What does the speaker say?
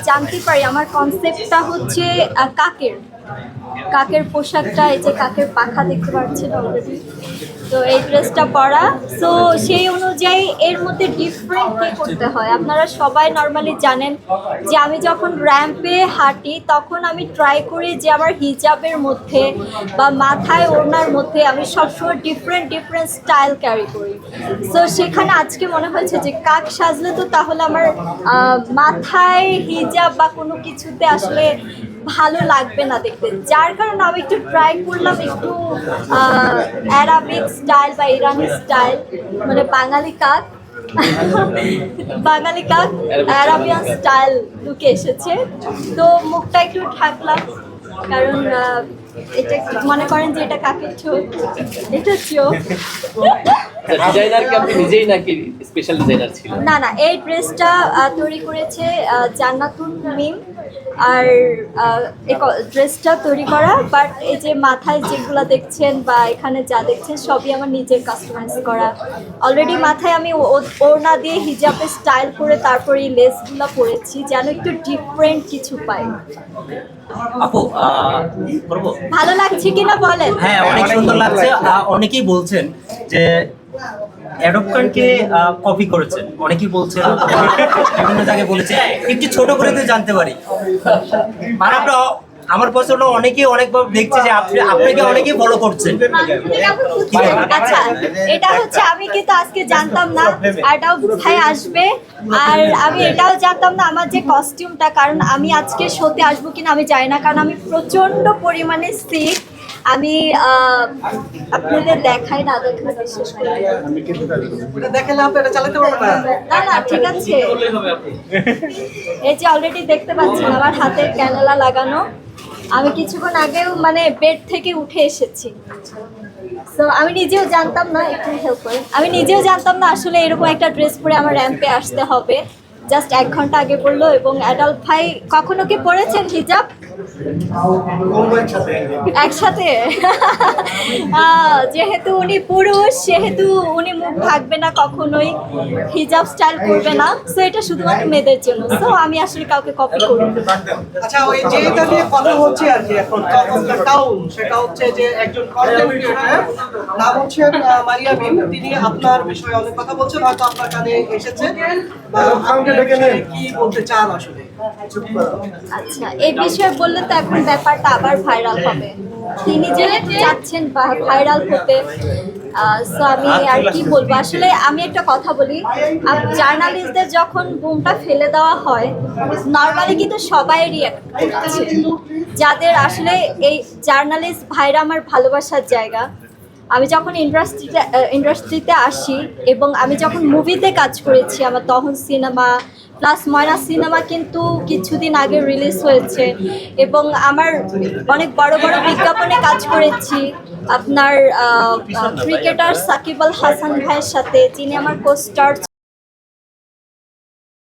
জানতে পারি আমার কনসেপ্টটা হচ্ছে কাকের কাকের পোশাকটা, এই যে কাকের পাখা দেখতে পাচ্ছেন অলরেডি। তো এই ড্রেসটা পরা, সো সেই অনুযায়ী এর মধ্যে ডিফারেন্ট কি করতে হয়। আপনারা সবাই নর্মালি জানেন যে আমি যখন র্যাম্পে হাঁটি তখন আমি ট্রাই করি যে আমার হিজাবের মধ্যে বা মাথায় ওড়নার মধ্যে আমি সবসময় ডিফারেন্ট ডিফারেন্ট স্টাইল ক্যারি করি। সো সেখানে আজকে মনে হয়েছে যে কাক সাজলে তো তাহলে আমার মাথায় হিজাব বা কোনো কিছুতে আসলে ভালো লাগবে না দেখতে, যার কারণে আমি একটু ট্রাই করলাম একটু অ্যারাবিক স্টাইল বা ইরানি স্টাইল, মানে বাঙালি কাক বাঙালি কাক অ্যারাবিয়ান স্টাইল লুকে এসেছে। তো মুখটা একটু ঢাকলাম কারণ এটা মনে করেন যে এটা কাকের চোখ, এটা চোখ। ডিজাইনার কি আপনি নিজেই নাকি স্পেশাল ডিজাইনার ছিল? না না, এই ড্রেসটা তৈরি করেছে জান্নাতুল মিম। আর এই ড্রেসটা তৈরি করা, বাট এই যে মাথায় যেগুলো দেখছেন বা এখানে যা দেখছেন সবই আমার নিজের কাস্টমাইজ করা। অলরেডি মাথায় আমি ওড়না দিয়ে হিজাবে স্টাইল করে তারপরে এই লেসগুলো পরেছি যেন একটু ডিফারেন্ট কিছু পাই। আপু করবো? ভালো লাগছে কিনা বলেন? হ্যাঁ, অনেক সুন্দর লাগছে। অনেকেই বলছেন যে অ্যাডোব খানকে কপি করেছেন, অনেকেই বলছেন, বিভিন্ন জায়গায় বলেছে। একটু ছোট করে তো জানতে পারি, মানে আপনার আমার পছন্দ অনেকেই অনেকবার দেখছে যে আপনাকে অনেকেই ফলো করছেন। আচ্ছা, এটা হচ্ছে আমি কিন্তু আজকে জানতাম না এটাও ভাই আসবে, আর আমি এটাও জানতাম না আমার যে কস্টিউমটা, কারণ আমি আজকে শোতে আসবো কিনা আমি জানি না, কারণ আমি প্রচন্ড পরিমাণে সিক। আমি আপনাদের দেখাই না, দেখলে বিশ্বাস করি না না, ঠিক আছে। এই যে অলরেডি দেখতে পাচ্ছেন আমার হাতে ক্যানেলা লাগানো, আমি কিছুক্ষণ আগেও মানে বেড থেকে উঠে এসেছি। সো আমি নিজেও জানতাম না, একটু হেল্প করে, আমি নিজেও জানতাম না আসলে এরকম একটা ড্রেস পরে আমার র্যাম্পে আসতে হবে। জাস্ট 1 ঘন্টা আগে পড়লো। এবং অ্যাডাল্ট ভাই কখনো কি পরেছেন হিজাব একসাথে? যেহেতু উনি পুরুষ সেহেতু উনি মুখ ঢাকবে না কখনোই, হিজাব স্টাইল করবে না। সো এটা শুধুমাত্র মেয়েদের জন্য। সো আমি আসলে কাউকে কপি করি না। আচ্ছা, ওই যেটা নিয়ে কথা হচ্ছে আর কি এখন টাউন, সেটা হচ্ছে যে একজন কন্টেন্ট ক্রিয়েটর নাম হচ্ছে মারিয়া মিম, তিনি আপনার বিষয়ে অনেক কথা বলছেন, হয়তো আপনার কানে এসেছে। কি বলতে চান আসলে? আচ্ছা, এই বিষয়ে বললে তো এখন ব্যাপারটা আবার ভাইরাল হবে। তিনি যে যাচ্ছেন ভাইরাল হতে, সো আমি আর কি বলবো। আসলে আমি একটা কথা বলি, জার্নালিস্টদের যখন বুমটা ফেলে দেওয়া হয় নর্মালি কিন্তু সবাই রিঅ্যাক্ট করছে। যাদের আসলে এই জার্নালিস্ট ভাইরা আমার ভালোবাসার জায়গা। আমি যখন ইন্ডাস্ট্রিতে আসি এবং আমি যখন মুভিতে কাজ করেছি, আমার তখন সিনেমা প্লাস ময়না সিনেমা কিন্তু কিছুদিন আগে রিলিজ হয়েছে, এবং আমার অনেক বড় বড় বিজ্ঞাপনে কাজ করেছি আপনার ক্রিকেটার সাকিব আল হাসান ভাইয়ের সাথে, যিনি আমার কোস্টার।